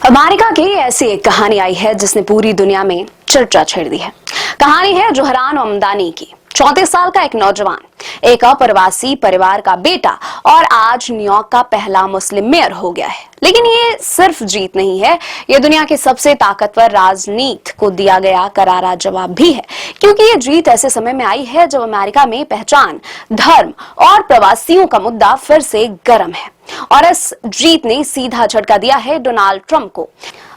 America की ऐसी एक कहानी आई है जिसने पूरी दुनिया में चर्चा छेड़ दी है। कहानी है जोहरान ममदानी की। 34 साल का एक नौजवान, एक अप्रवासी परिवार का बेटा और आज न्यूयॉर्क का पहला मुस्लिम मेयर हो गया है। लेकिन ये सिर्फ जीत नहीं है, ये दुनिया के सबसे ताकतवर राजनीति को दिया गया करारा जवाब भी है, क्योंकि ये जीत ऐसे समय में आई है जब अमेरिका में पहचान, धर्म और प्रवासियों का मुद्दा फिर से गर्म है। और इस जीत ने सीधा झटका दिया है डोनाल्ड ट्रंप को।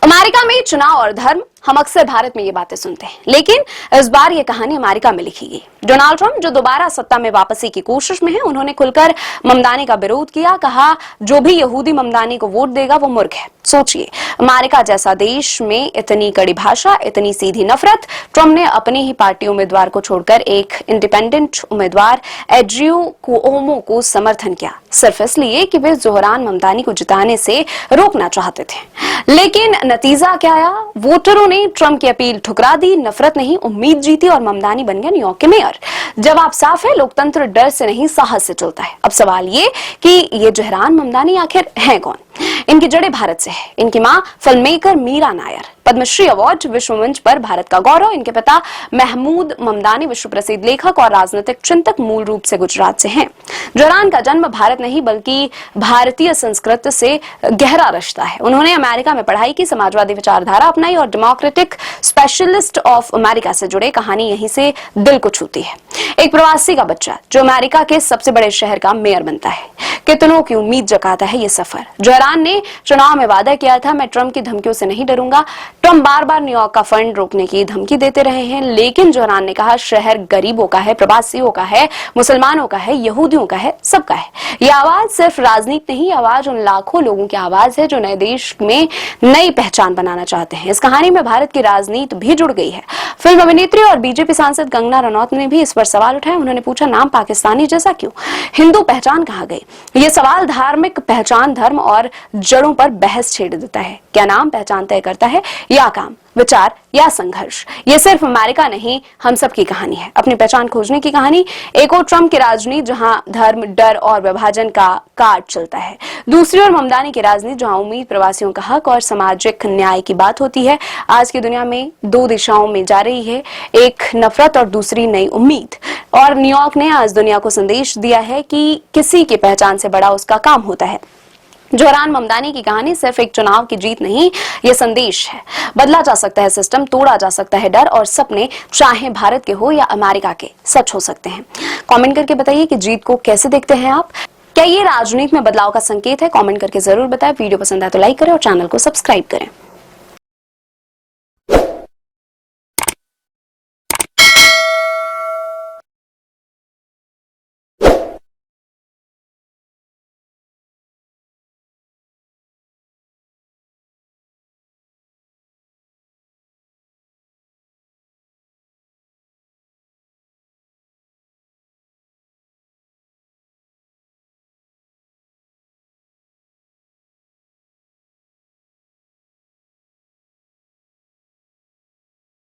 अमेरिका में चुनाव और धर्म, हम अक्सर भारत में ये बातें सुनते हैं, लेकिन इस बार ये कहानी अमेरिका में लिखी गई। डोनाल्ड ट्रंप जो दोबारा सत्ता में वापसी की कोशिश में है, उन्होंने खुलकर ममदानी का विरोध किया। कहा, जो भी यहूदी ममदानी को वोट देगा वो मूर्ख है। सोचिए, अमेरिका जैसा देश में इतनी कड़ी भाषा, इतनी सीधी नफरत। ट्रंप ने अपनी ही पार्टी उम्मीदवार को छोड़कर एक इंडिपेंडेंट उम्मीदवार एड्रियो कुओमो को समर्थन किया, सिर्फ इसलिए कि वे जोहरान ममदानी को जिताने से रोकना चाहते थे। लेकिन नतीजा क्या आया? वोटरों ने ट्रंप की अपील ठुकरा दी, नफरत नहीं उम्मीद जीती और ममदानी बन गया न्यूयॉर्क के मेयर। जवाब साफ है, लोकतंत्र डर से नहीं साहस से चलता है। अब सवाल ये कि ये जोहरान ममदानी आखिर हैं कौन? इनकी जड़ें भारत से है। इनकी मां film maker Mira Nair, Padmashri award, विश्व मंच पर भारत का गौरव। इनके पिता महमूद ममदानी विश्व प्रसिद्ध लेखक और राजनीतिक चिंतक, मूल रूप से गुजरात से हैं। जोहरान का जन्म भारत नहीं बल्कि भारतीय संस्कृति से गहरा रिश्ता है। उन्होंने अमेरिका में पढ़ाई की, समाजवादी विचारधारा अपनाई और डेमोक्रेटिक स्पेशलिस्ट ऑफ अमेरिका से जुड़े। कहानी यहीं से दिल को छूती है। एक प्रवासी का बच्चा जो अमेरिका के सबसे बड़े शहर का मेयर बनता है, कितनों की उम्मीद जगाता है ये सफर। जोहरान ने चुनाव में वादा किया था, मैं ट्रंप की धमकियों से नहीं डरूंगा। ट्रंप बार बार न्यूयॉर्क का फंड रोकने की धमकी देते रहे हैं, लेकिन जोहरान ने कहा, शहर गरीबों का है, प्रवासियों का है, मुसलमानों का है, यहूदियों का है, सबका है। यह आवाज सिर्फ राजनीति नहीं, आवाज उन लाखों लोगों की आवाज है जो नए देश में नई पहचान बनाना चाहते हैं। इस कहानी में भारत की राजनीति भी जुड़ गई है। फिल्म अभिनेत्री और बीजेपी सांसद कंगना रनौत ने भी इस पर सवाल उठाया। उन्होंने पूछा, नाम पाकिस्तानी जैसा क्यों? हिंदू पहचान कहाँ गई? ये सवाल धार्मिक पहचान, धर्म और जड़ों पर बहस छेड़ देता है। क्या नाम पहचान तय करता है या काम, विचार या संघर्ष? ये सिर्फ अमेरिका नहीं, हम सब की कहानी है, अपनी पहचान खोजने की कहानी। एक और ट्रंप की राजनीति जहां धर्म, डर और विभाजन का कार्ड चलता है, दूसरी ओर ममदानी की राजनीति जहां उम्मीद, प्रवासियों का हक और सामाजिक न्याय की बात होती है। आज की दुनिया में दो दिशाओं में जा रही है, एक नफरत और दूसरी नई उम्मीद। और न्यूयॉर्क ने आज दुनिया को संदेश दिया है कि किसी की पहचान से बड़ा उसका काम होता है। जोहरान ममदानी की कहानी सिर्फ एक चुनाव की जीत नहीं, ये संदेश है। बदला जा सकता है सिस्टम, तोड़ा जा सकता है डर, और सपने चाहे भारत के हो या अमेरिका के, सच हो सकते हैं। कमेंट करके बताइए कि जीत को कैसे देखते हैं आप। क्या ये राजनीति में बदलाव का संकेत है? कमेंट करके जरूर बताएं। वीडियो पसंद आए तो लाइक करें और चैनल को सब्सक्राइब करें।